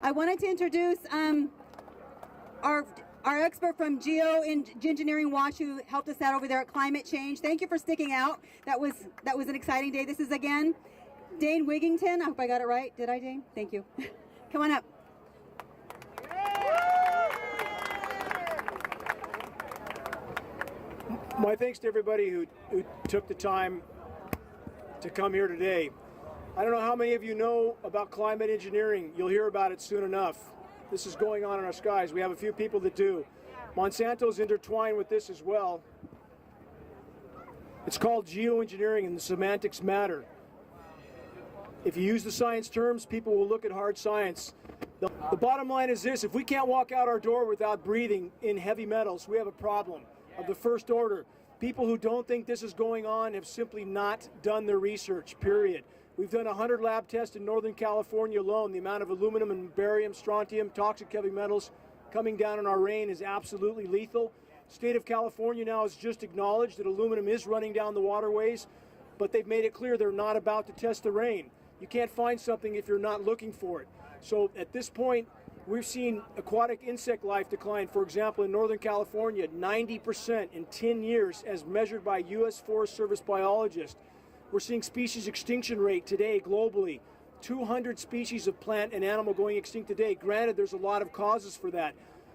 I wanted to introduce our expert from Geoengineering Watch, who helped us out over there at Climate Change. Thank you for sticking out. That was an exciting day. This is again Dane Wigington. I hope I got it right. Did I, Dane? Thank you. Come on up. My thanks to everybody who took the time to come here today. I don't know how many of you know about climate engineering. You'll hear about it soon enough. This is going on in our skies. We have a few people that do. Monsanto's intertwined with this as well. It's called geoengineering, and the semantics matter. If you use the science terms, people will look at hard science. The bottom line is this: if we can't walk out our door without breathing in heavy metals, we have a problem of the first order. People who don't think this is going on have simply not done their research, period. We've done 100 lab tests in Northern California alone. The amount of aluminum and barium, strontium, toxic heavy metals coming down in our rain is absolutely lethal. State of California now has just acknowledged that aluminum is running down the waterways, but they've made it clear they're not about to test the rain. You can't find something if you're not looking for it. So at this point, we've seen aquatic insect life decline. For example, in Northern California, 90% in 10 years as measured by U.S. Forest Service biologists. We're seeing species extinction rate today globally. 200 species of plant and animal going extinct today. Granted, there's a lot of causes for that.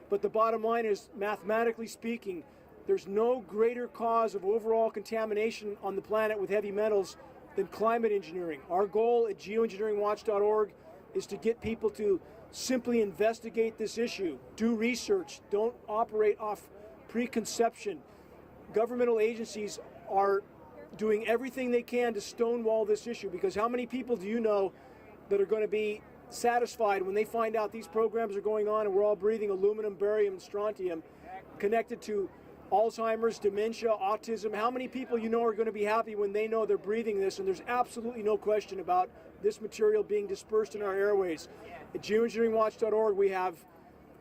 But the bottom line is, mathematically speaking, there's no greater cause of overall contamination on the planet with heavy metals than climate engineering. Our goal at geoengineeringwatch.org is to get people to simply investigate this issue, do research, don't operate off preconception. Governmental agencies are doing everything they can to stonewall this issue, because how many people do you know that are going to be satisfied when they find out these programs are going on and we're all breathing aluminum, barium, and strontium connected to Alzheimer's, dementia, autism? How many people you know are going to be happy when they know they're breathing this, and there's absolutely no question about this material being dispersed in our airways? At geoengineeringwatch.org we have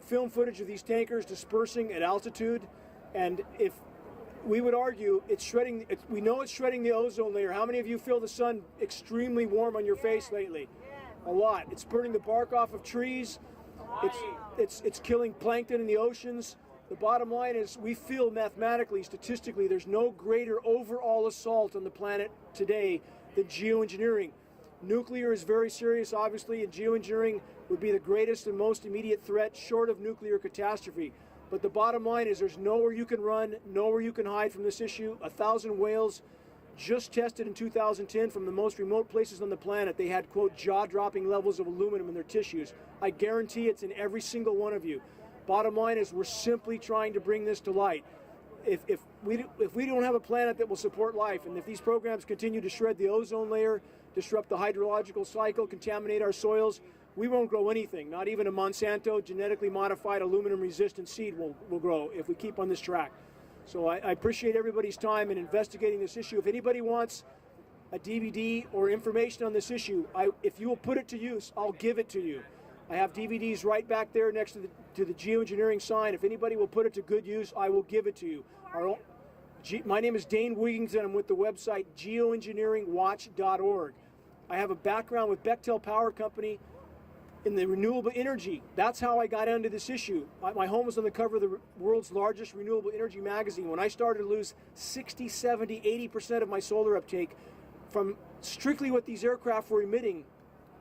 film footage of these tankers dispersing at altitude, and if we would argue it's shredding, we know it's shredding the ozone layer. How many of you feel the sun extremely warm on your face lately? A lot. It's burning the bark off of trees. It's killing plankton in the oceans. The bottom line is, we feel mathematically, statistically, there's no greater overall assault on the planet today than geoengineering. Nuclear is very serious, obviously, and geoengineering would be the greatest and most immediate threat short of nuclear catastrophe. But the bottom line is, there's nowhere you can run, nowhere you can hide from this issue. 1,000 whales just tested in 2010 from the most remote places on the planet. They had, quote, jaw-dropping levels of aluminum in their tissues. I guarantee it's in every single one of you. Bottom line is, we're simply trying to bring this to light. If we don't have a planet that will support life, and if these programs continue to shred the ozone layer, disrupt the hydrological cycle, contaminate our soils, we won't grow anything. Not even a Monsanto genetically modified aluminum resistant seed will grow if we keep on this track. So I appreciate everybody's time in investigating this issue. If anybody wants a DVD or information on this issue, if you will put it to use, I'll give it to you. I have DVDs right back there next to the geoengineering sign. If anybody will put it to good use, I will give it to you. My name is Dane Wigington. I'm with the website geoengineeringwatch.org. I have a background with Bechtel Power Company in the renewable energy. That's how I got into this issue. My home was on the cover of the world's largest renewable energy magazine. When I started to lose 60, 70, 80% of my solar uptake from strictly what these aircraft were emitting,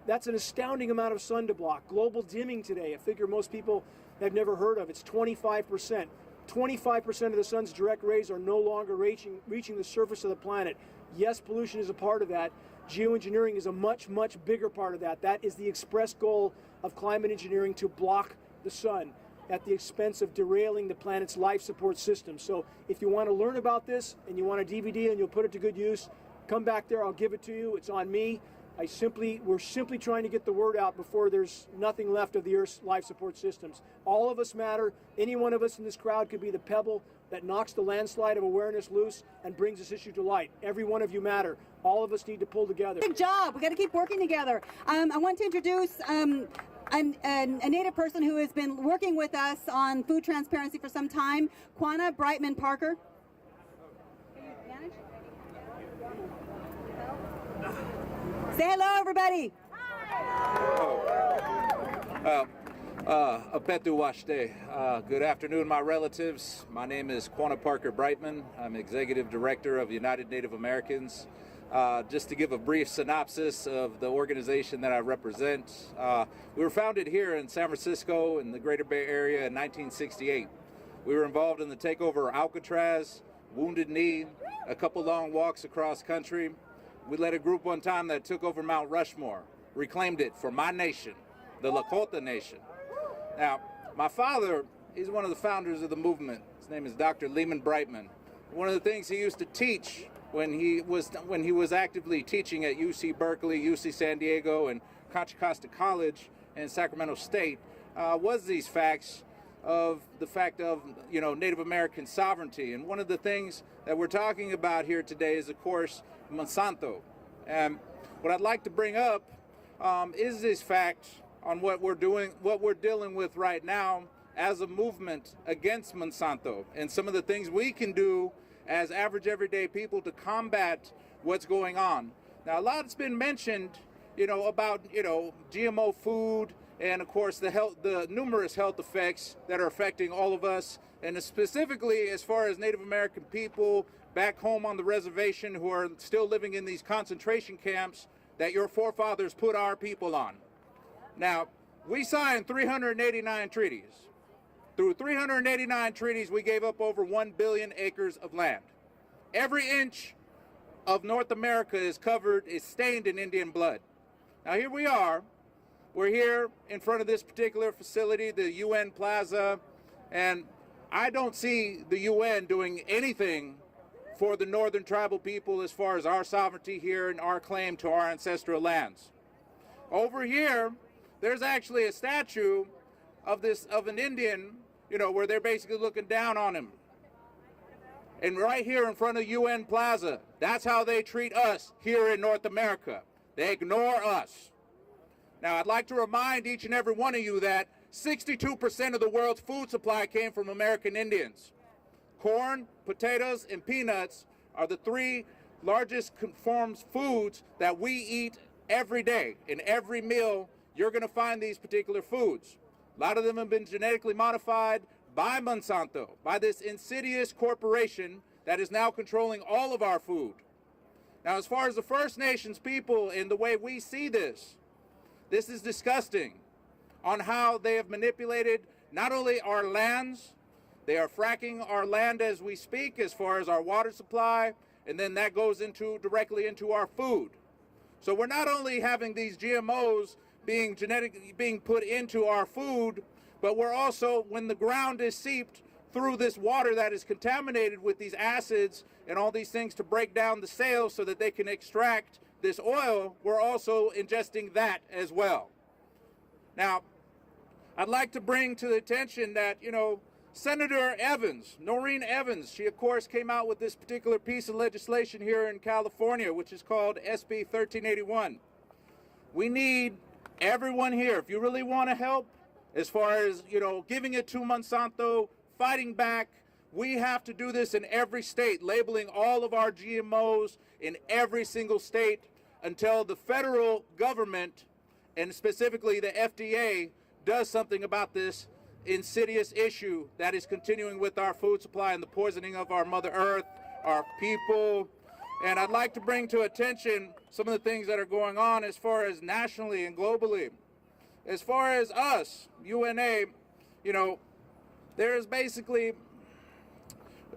that's an astounding amount of sun to block. Global dimming today, a figure most people have never heard of, it's 25%. 25% of the sun's direct rays are no longer reaching the surface of the planet. Yes, pollution is a part of that. Geoengineering is a much, much bigger part of that. That is the express goal of climate engineering, to block the sun at the expense of derailing the planet's life support system. So if you want to learn about this and you want a DVD and you'll put it to good use, come back there, I'll give it to you. It's on me. We're simply trying to get the word out before there's nothing left of the Earth's life support systems. All of us matter. Any one of us in this crowd could be the pebble that knocks the landslide of awareness loose and brings this issue to light. Every one of you matter. All of us need to pull together. Good job. We got to keep working together. I want to introduce a Native person who has been working with us on food transparency for some time, Quanah Brightman Parker. Say hello, everybody. Hi. Pt2. Good afternoon, my relatives. My name is Quanah Parker Brightman. I'm Executive Director of United Native Americans. Just to give a brief synopsis of the organization that I represent, we were founded here in San Francisco in the Greater Bay Area in 1968. We were involved in the takeover of Alcatraz, Wounded Knee, a couple long walks across country. We led a group one time that took over Mount Rushmore, reclaimed it for my nation, the Lakota Nation. Now, my father, he's one of the founders of the movement. His name is Dr. Lehman Brightman. One of the things he used to teach when he was actively teaching at UC Berkeley, UC San Diego, and Contra Costa College and Sacramento State was these facts of Native American sovereignty. And one of the things that we're talking about here today is, of course, Monsanto. And what I'd like to bring up is this fact on what we're dealing with right now as a movement against Monsanto, and some of the things we can do as average everyday people to combat what's going on. Now, a lot's been mentioned, about GMO food, and of course the numerous health effects that are affecting all of us, and specifically as far as Native American people back home on the reservation who are still living in these concentration camps that your forefathers put our people on. Now, we signed 389 treaties. Through 389 treaties, we gave up over 1 billion acres of land. Every inch of North America is stained in Indian blood. Now here we are. We're here in front of this particular facility, the UN Plaza, and I don't see the UN doing anything for the northern tribal people as far as our sovereignty here and our claim to our ancestral lands. Over here, there's actually a statue of an Indian, where they're basically looking down on him. And right here in front of UN Plaza, that's how they treat us here in North America. They ignore us. Now, I'd like to remind each and every one of you that 62% of the world's food supply came from American Indians. Corn, potatoes, and peanuts are the three largest conformed foods that we eat every day. In every meal, you're going to find these particular foods. A lot of them have been genetically modified by Monsanto, by this insidious corporation that is now controlling all of our food. Now, as far as the First Nations people and the way we see this is disgusting on how they have manipulated not only our lands, they are fracking our land as we speak as far as our water supply, and then that goes directly into our food. So we're not only having these GMOs being put into our food, but we're also, when the ground is seeped through this water that is contaminated with these acids and all these things to break down the sails so that they can extract this oil, we're also ingesting that as well. Now, I'd like to bring to the attention that, Senator Evans, Noreen Evans, she of course came out with this particular piece of legislation here in California, which is called SB 1381. We need everyone here, if you really want to help, as far as, giving it to Monsanto, fighting back, we have to do this in every state, labeling all of our GMOs in every single state until the federal government, and specifically the FDA, does something about this insidious issue that is continuing with our food supply and the poisoning of our Mother Earth, our people. And I'd like to bring to attention some of the things that are going on as far as nationally and globally. As far as us, UNA, there's basically,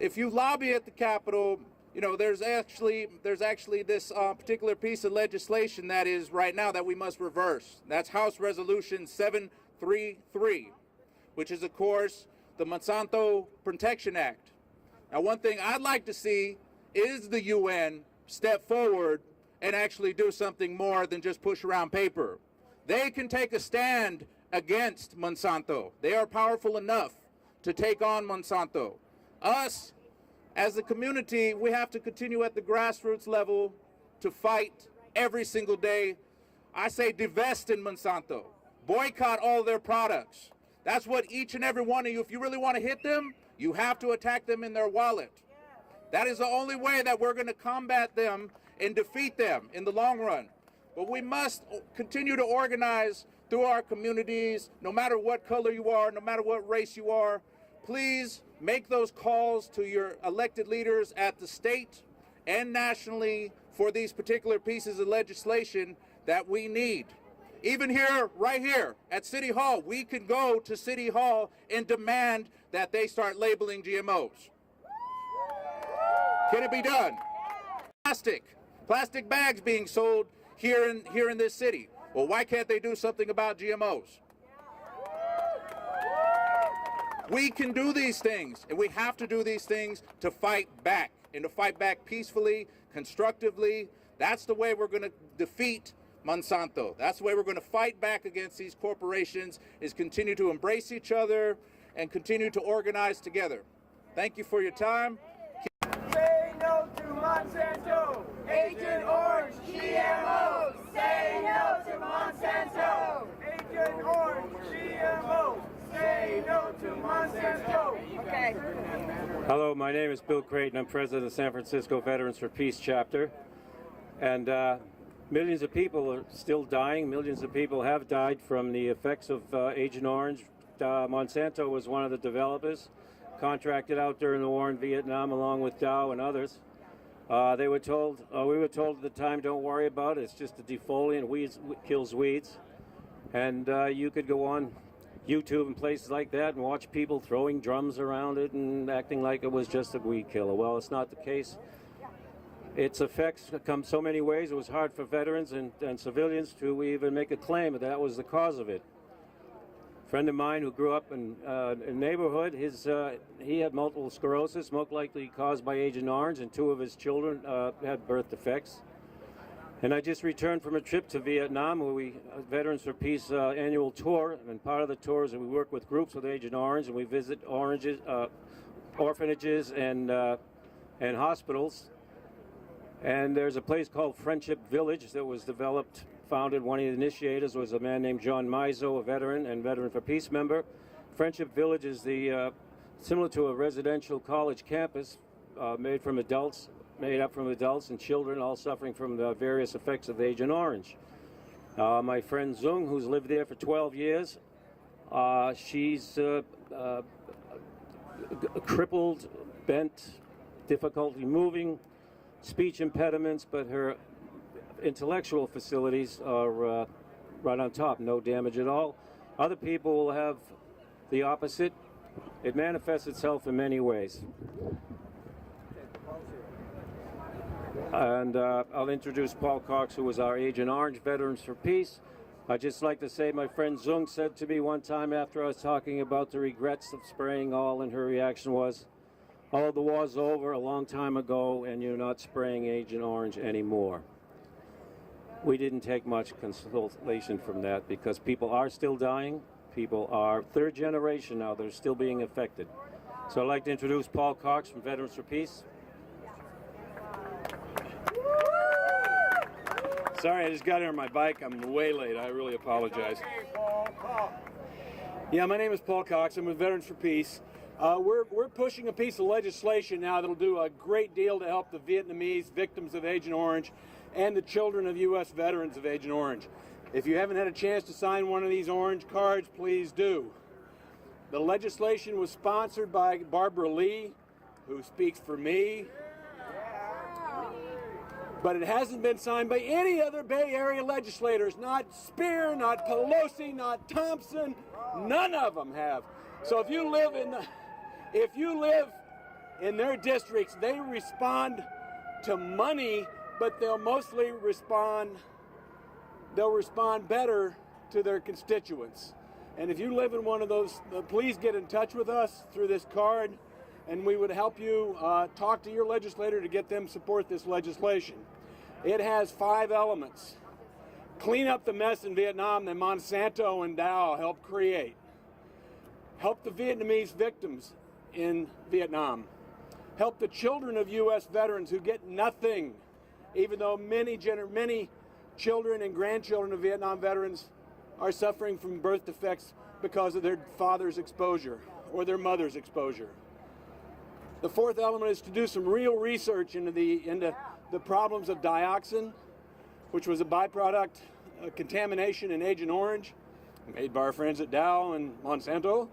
if you lobby at the Capitol, there's actually this particular piece of legislation that is right now that we must reverse. That's House Resolution 733, which is, of course, the Monsanto Protection Act. Now, one thing I'd like to see is the UN step forward and actually do something more than just push around paper. They can take a stand against Monsanto. They are powerful enough to take on Monsanto. Us, as a community, we have to continue at the grassroots level to fight every single day. I say divest in Monsanto. Boycott all their products. That's what each and every one of you, if you really want to hit them, you have to attack them in their wallet. That is the only way that we're going to combat them and defeat them in the long run. but we must continue to organize through our communities, no matter what color you are, no matter what race you are. Please make those calls to your elected leaders at the state and nationally for these particular pieces of legislation that we need. Even here, right here at City Hall, we can go to City Hall and demand that they start labeling GMOs. Can it be done? Plastic bags being sold here in this city. Well, why can't they do something about GMOs? We can do these things, and we have to do these things to fight back, and to fight back peacefully, constructively. That's the way we're going to defeat Monsanto. That's the way we're going to fight back against these corporations, is continue to embrace each other and continue to organize together. Thank you for your time. Say no to Monsanto, Agent Orange, GMO. Say no to Monsanto, Agent Orange, GMO. Say no to Monsanto. Okay. Hello, my name is Bill Creighton. I'm president of the San Francisco Veterans for Peace chapter. And millions of people are still dying. Millions of people have died from the effects of Agent Orange. Monsanto was one of the developers, contracted out during the war in Vietnam along with Dow and others. We were told at the time, don't worry about it. It's just a defoliant, kills weeds. And you could go on YouTube and places like that and watch people throwing drums around it and acting like it was just a weed killer. Well, it's not the case. Its effects come so many ways. It was hard for veterans and civilians to even make a claim that that was the cause of it. A friend of mine who grew up in a neighborhood, he had multiple sclerosis, most likely caused by Agent Orange, and 2 of his children had birth defects. And I just returned from a trip to Vietnam where we, Veterans for Peace annual tour, and part of the tour is that we work with groups with Agent Orange, and we visit orphanages and hospitals. And there's a place called Friendship Village that was founded. One of the initiators was a man named John Mizo, a veteran and Veteran for Peace member. Friendship Village is similar to a residential college campus made up from adults and children, all suffering from the various effects of Agent Orange. My friend Zung, who's lived there for 12 years, she's crippled, bent, difficulty moving, speech impediments, but her intellectual facilities are right on top, no damage at all. Other people will have the opposite. It manifests itself in many ways. And I'll introduce Paul Cox, who was our Agent Orange, Veterans for Peace. I'd just like to say my friend Zung said to me one time after I was talking about the regrets of spraying all, and her reaction was, "Oh, the war's over a long time ago, and you're not spraying Agent Orange anymore." We didn't take much consolation from that because people are still dying. People are third generation now. They're still being affected. So I'd like to introduce Paul Cox from Veterans for Peace. Sorry, I just got here on my bike. I'm way late. I really apologize. Yeah, my name is Paul Cox. I'm with Veterans for Peace. We're pushing a piece of legislation now that'll do a great deal to help the Vietnamese victims of Agent Orange and the children of U.S. veterans of Agent Orange. If you haven't had a chance to sign one of these orange cards, please do. The legislation was sponsored by Barbara Lee, who speaks for me. But it hasn't been signed by any other Bay Area legislators. Not Speer, not Pelosi, not Thompson. None of them have. So if you live in their districts, they respond to money, but they'll mostly respond better to their constituents. And if you live in one of those, please get in touch with us through this card, and we would help you talk to your legislator to get them support this legislation. It has 5 elements. Clean up the mess in Vietnam that Monsanto and Dow helped create. Help the Vietnamese victims in Vietnam. Help the children of U.S. veterans who get nothing, even though many children and grandchildren of Vietnam veterans are suffering from birth defects because of their father's exposure or their mother's exposure. The 4th element is to do some real research into the problems of dioxin, which was a byproduct contamination in Agent Orange, made by our friends at Dow and Monsanto.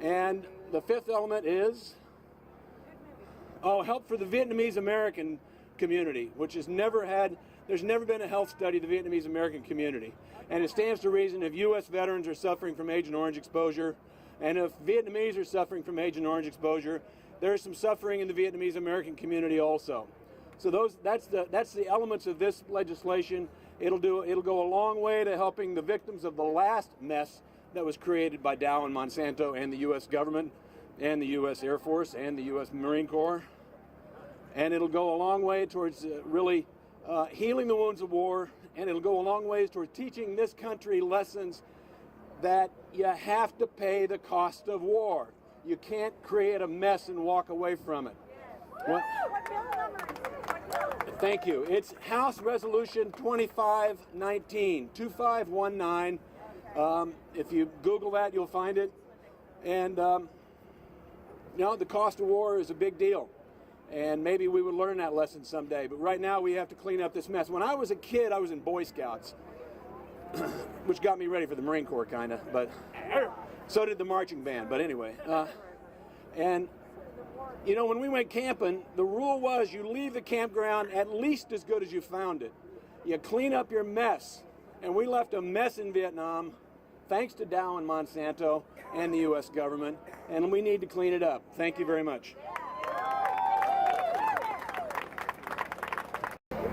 And the fifth element is, help for the Vietnamese American community, which has never had, there's never been a health study of the Vietnamese American community. And it stands to reason if U.S. veterans are suffering from Agent Orange exposure, and if Vietnamese are suffering from Agent Orange exposure, there's some suffering in the Vietnamese American community also. So that's the elements of this legislation. It'll go a long way to helping the victims of the last mess that was created by Dow and Monsanto and the U.S. government and the U.S. Air Force and the U.S. Marine Corps. And it'll go a long way towards really healing the wounds of war, and it'll go a long way towards teaching this country lessons that you have to pay the cost of war. You can't create a mess and walk away from it. What bill number is it? Thank you. It's House Resolution 2519, 2519. If you Google that, you'll find it. And, the cost of war is a big deal. And maybe we would learn that lesson someday. But right now, we have to clean up this mess. When I was a kid, I was in Boy Scouts, which got me ready for the Marine Corps, kind of. But so did the marching band. But anyway. When we went camping, the rule was you leave the campground at least as good as you found it. You clean up your mess. And we left a mess in Vietnam, thanks to Dow and Monsanto and the U.S. government, and we need to clean it up. Thank you very much.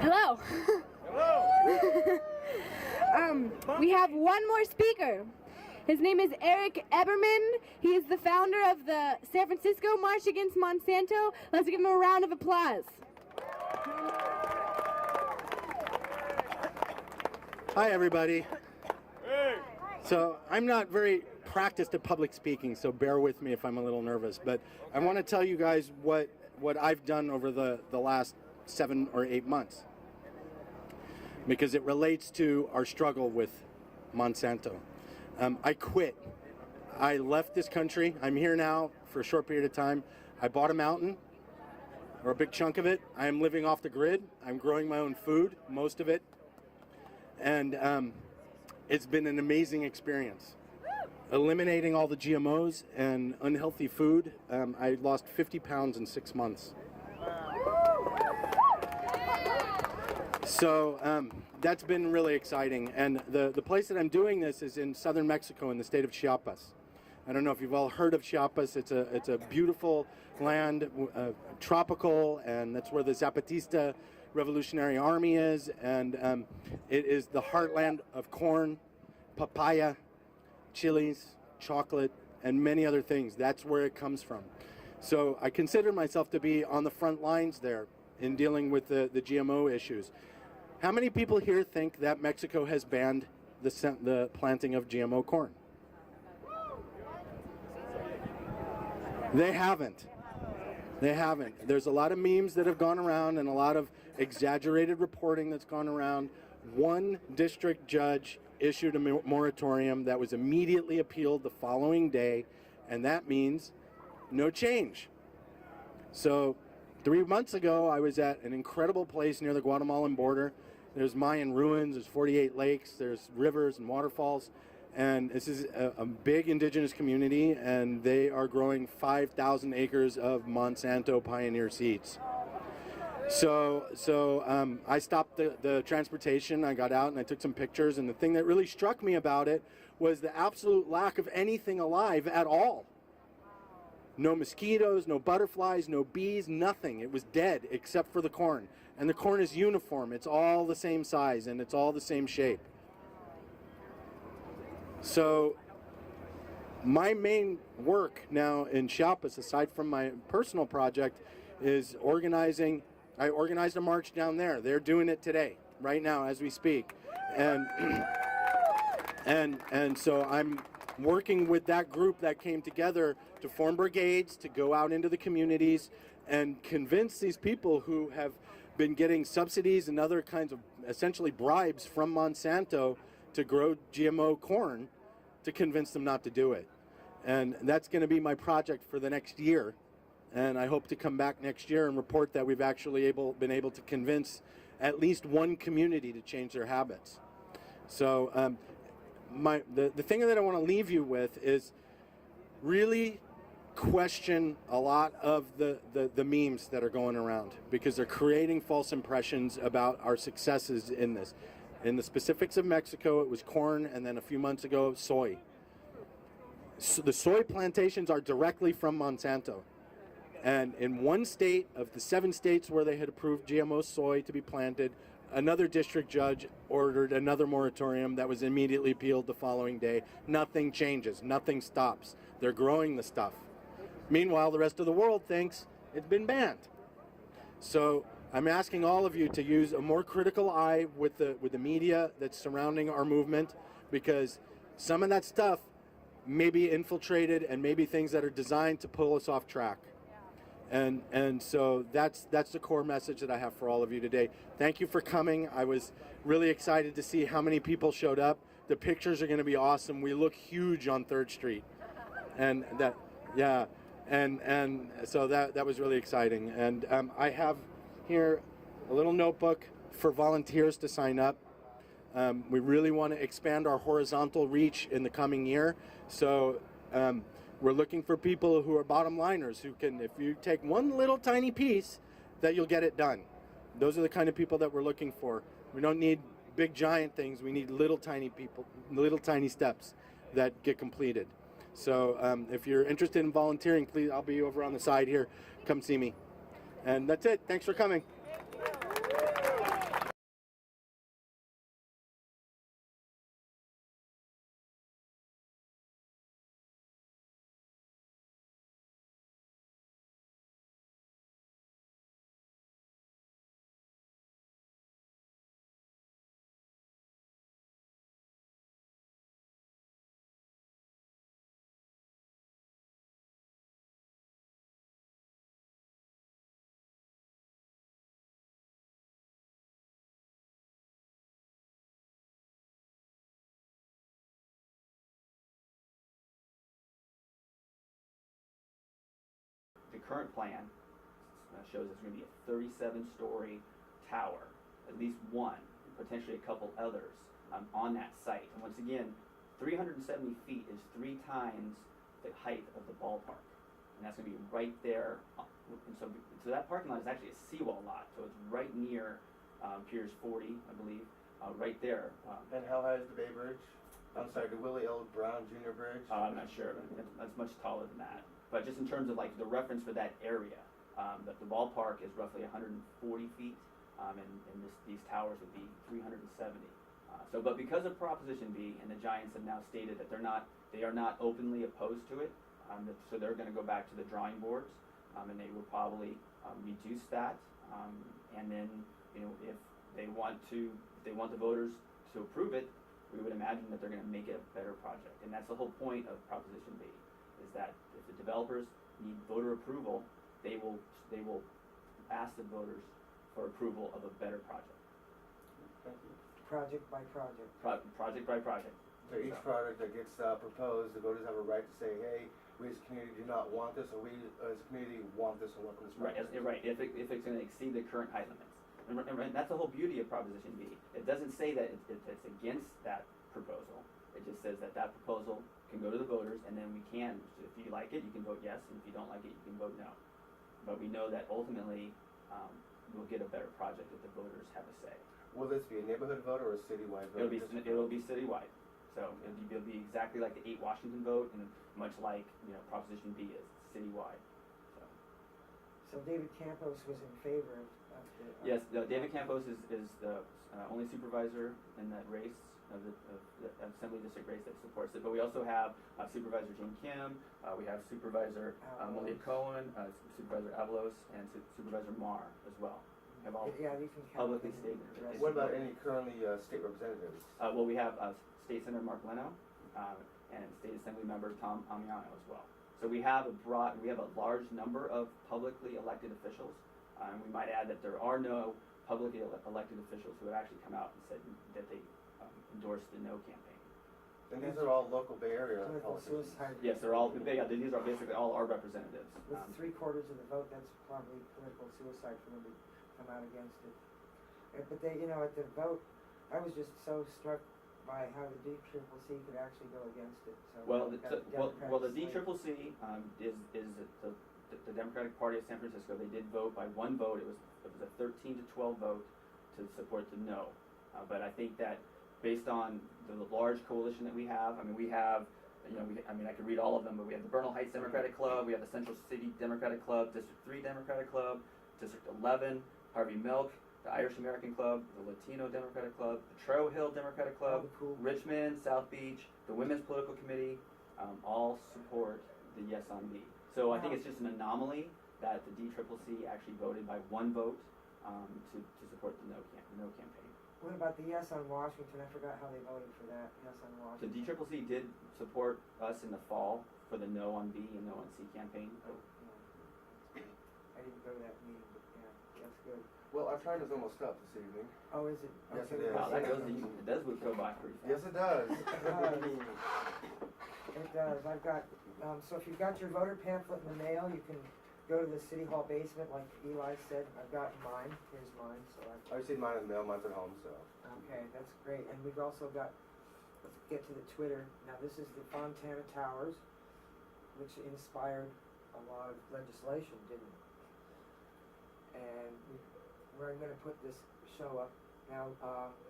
Hello. We have one more speaker. His name is Eric Eberman. He is the founder of the San Francisco March Against Monsanto. Let's give him a round of applause. Hi, everybody. So I'm not very practiced at public speaking, so bear with me if I'm a little nervous. But I want to tell you guys what I've done over the last 7 or 8 months, because it relates to our struggle with Monsanto. I quit. I left this country. I'm here now for a short period of time. I bought a mountain, or a big chunk of it. I am living off the grid. I'm growing my own food, most of it. And it's been an amazing experience. Eliminating all the GMOs and unhealthy food, I lost 50 pounds in 6 months. So that's been really exciting. And the place that I'm doing this is in southern Mexico in the state of Chiapas. I don't know if you've all heard of Chiapas. It's a beautiful land, tropical, and that's where the Zapatista Revolutionary Army is. And it is the heartland of corn, papaya, chilies, chocolate, and many other things. That's where it comes from. So I consider myself to be on the front lines there in dealing with the GMO issues. How many people here think that Mexico has banned the planting of GMO corn? They haven't. They haven't. There's a lot of memes that have gone around and a lot of exaggerated reporting that's gone around. One district judge issued a moratorium that was immediately appealed the following day, and that means no change. So 3 months ago, I was at an incredible place near the Guatemalan border. There's Mayan ruins, there's 48 lakes, there's rivers and waterfalls, and this is a big indigenous community, and they are growing 5,000 acres of Monsanto Pioneer seeds. So I stopped the transportation, I got out and I took some pictures, and the thing that really struck me about it was the absolute lack of anything alive at all. No mosquitoes, no butterflies, no bees, nothing. It was dead except for the corn. And the corn is uniform. It's all the same size and it's all the same shape. So my main work now in Chiapas, aside from my personal project, is organizing. I organized a march down there. They're doing it today, right now, as we speak. And so I'm working with that group that came together to form brigades, to go out into the communities and convince these people who have been getting subsidies and other kinds of essentially bribes from Monsanto to grow GMO corn, to convince them not to do it. And that's going to be my project for the next year. And I hope to come back next year and report that we've actually been able to convince at least one community to change their habits. So the thing that I want to leave you with is really question a lot of the memes that are going around, because they're creating false impressions about our successes in this. In the specifics of Mexico, it was corn, and then a few months ago, soy. So the soy plantations are directly from Monsanto. And in one state of the 7 states where they had approved GMO soy to be planted, another district judge ordered another moratorium that was immediately appealed the following day. Nothing changes. Nothing stops. They're growing the stuff. Meanwhile, the rest of the world thinks it's been banned. So I'm asking all of you to use a more critical eye with the media that's surrounding our movement, because some of that stuff may be infiltrated and maybe things that are designed to pull us off track. And so that's the core message that I have for all of you today. Thank you for coming. I was really excited to see how many people showed up. The pictures are going to be awesome. We look huge on 3rd Street. And that, yeah. And so that was really exciting. And I have here a little notebook for volunteers to sign up. We really want to expand our horizontal reach in the coming year. So we're looking for people who are bottom liners, who can, if you take one little tiny piece, that you'll get it done. Those are the kind of people that we're looking for. We don't need big giant things. We need little tiny people, little tiny steps that get completed. So if you're interested in volunteering, please, I'll be over on the side here. Come see me. And that's it. Thanks for coming. The current plan shows it's going to be a 37-story tower, at least one, potentially a couple others on that site. And once again, 370 feet is 3 times the height of the ballpark. And that's going to be right there. And so that parking lot is actually a seawall lot. So it's right near Piers 40, I believe, right there. And how high is the Bay Bridge? I'm sorry, the Willie L. Brown Jr. Bridge? I'm not sure. That's much taller than that. But just in terms of like the reference for that area, the ballpark is roughly 140 feet, and these towers would be 370. But because of Proposition B, and the Giants have now stated that they are not openly opposed to it, so they're going to go back to the drawing boards, and they will probably reduce that, and then if they want the voters to approve it, we would imagine that they're going to make it a better project, and that's the whole point of Proposition B. Is that if the developers need voter approval, they will ask the voters for approval of a better project. Thank you. Project by project. Project by project. So each project that gets proposed, the voters have a right to say, hey, we as a community do not want this, or we as a community want this and welcome this project. Right. If it's going to exceed the current height limits. And that's the whole beauty of Proposition B. It doesn't say that it's against that proposal. It just says that proposal can go to the voters, and then we can, if you like it, you can vote yes, and if you don't like it, you can vote no. But we know that ultimately we'll get a better project if the voters have a say. Will this be a neighborhood vote or a citywide vote? It'll be citywide. So it'll be exactly like the 8 Washington vote, and much like Proposition B is citywide. So David Campos was in favor of the... Yes, David Campos is the only supervisor in that race, of the Assembly District race that supports it. But we also have Supervisor Jane Kim, we have Supervisor Malia Cohen, Supervisor Avalos, and Supervisor Marr as well. Have all publicly stated. What about any currently state representatives? Well, we have State Senator Mark Leno and State Assembly Member Tom Amiano as well. So we have a large number of publicly elected officials. We might add that there are no publicly elected officials who have actually come out and said that they endorsed the no campaign. And these are all local Bay Area politicians. Yes, they're all. These are basically all our representatives. With 3/4 of the vote, that's probably political suicide for them to come out against it. But they, you know, at the vote, I was just so struck by how the DCCC could actually go against it. So Well, got the the Democratic DCCC is the Democratic Party of San Francisco. They did vote by one vote. It was a 13 to 12 vote to support the no. But I think that based on the large coalition that we have, I mean, we have, you know, I could read all of them, but we have the Bernal Heights Democratic Club, we have the Central City Democratic Club, District 3 Democratic Club, District 11, Harvey Milk, the Irish American Club, the Latino Democratic Club, the Trail Hill Democratic Club, Richmond, South Beach, the Women's Political Committee, all support the yes on B. So I think it's just an anomaly that the DCCC actually voted by one vote to support the no campaign. What about the yes on Washington? I forgot how they voted for that. Yes on The Washington. DCCC did support us in the fall for the no on B and no on C campaign. Oh, yeah. I didn't go to that meeting, but yeah, that's good. Well, our time is almost up this evening. Oh, is it? Yes, Okay, it is. Wow, it does go by pretty fast. Yes, it does. It does. I've got, so if you've got your voter pamphlet in the mail, you can go to the City Hall basement, like Eli said. I've got mine. Here's mine. So I received mine in the mail. Mine's at home, so. okay, that's great. And we've also got, let's get to the Twitter. Now, this is the Fontana Towers, which inspired a lot of legislation, didn't it? And we're going to put this show up. Now,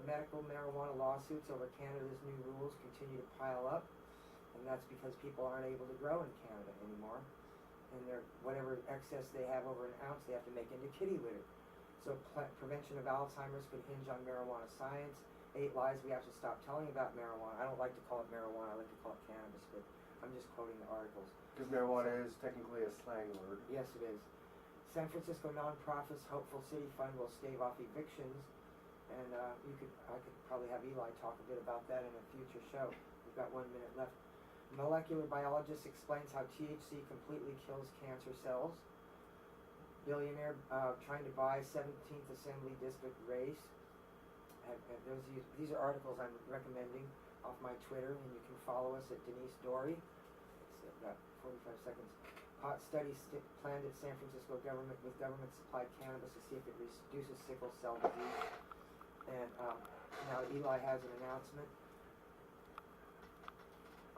medical marijuana lawsuits over Canada's new rules continue to pile up, and that's because people aren't able to grow in Canada anymore. And whatever excess they have over an ounce, they have to make into kitty litter. So prevention of Alzheimer's could hinge on marijuana science. 8 lies we have to stop telling about marijuana. I don't like to call it marijuana, I like to call it cannabis, but I'm just quoting the articles. Because marijuana is technically a slang word. Yes, it is. San Francisco nonprofits Hopeful City Fund will stave off evictions, and I could probably have Eli talk a bit about that in a future show. We've got 1 minute left. Molecular biologist explains how THC completely kills cancer cells. Billionaire trying to buy 17th Assembly District race. These are articles I'm recommending off my Twitter, and you can follow us at Denise Dory. It's got 45 seconds. Hot study planned at San Francisco government with government-supplied cannabis to see if it reduces sickle cell disease. And now Eli has an announcement.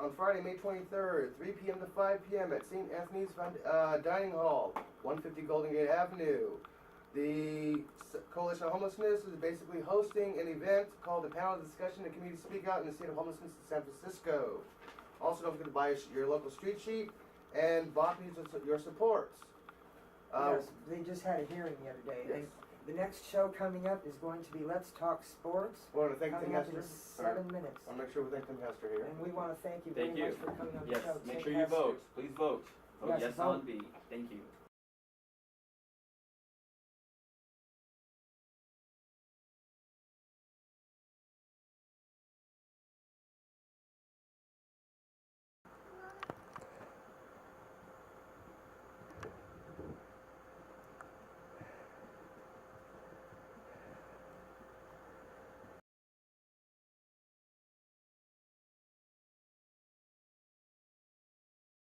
On Friday, May 23rd, 3 p.m. to 5 p.m. at St. Anthony's Dining Hall, 150 Golden Gate Avenue. The Coalition of Homelessness is basically hosting an event called the Panel Discussion and Community Speak Out in the State of Homelessness in San Francisco. Also, don't forget to buy your local street sheet, and Bach needs your support. Yes, they just had a hearing the other day. Yes. And the next show coming up is going to be Let's Talk Sports. We want to thank Tim Coming up in Hester. 7 minutes. I'll make sure we thank Tim Hester here. And we want to thank you Thank very you. much for coming on Yes, the show. make Tim sure you Hester. vote. Please vote. Vote Yes, yes vote. on B. Thank you.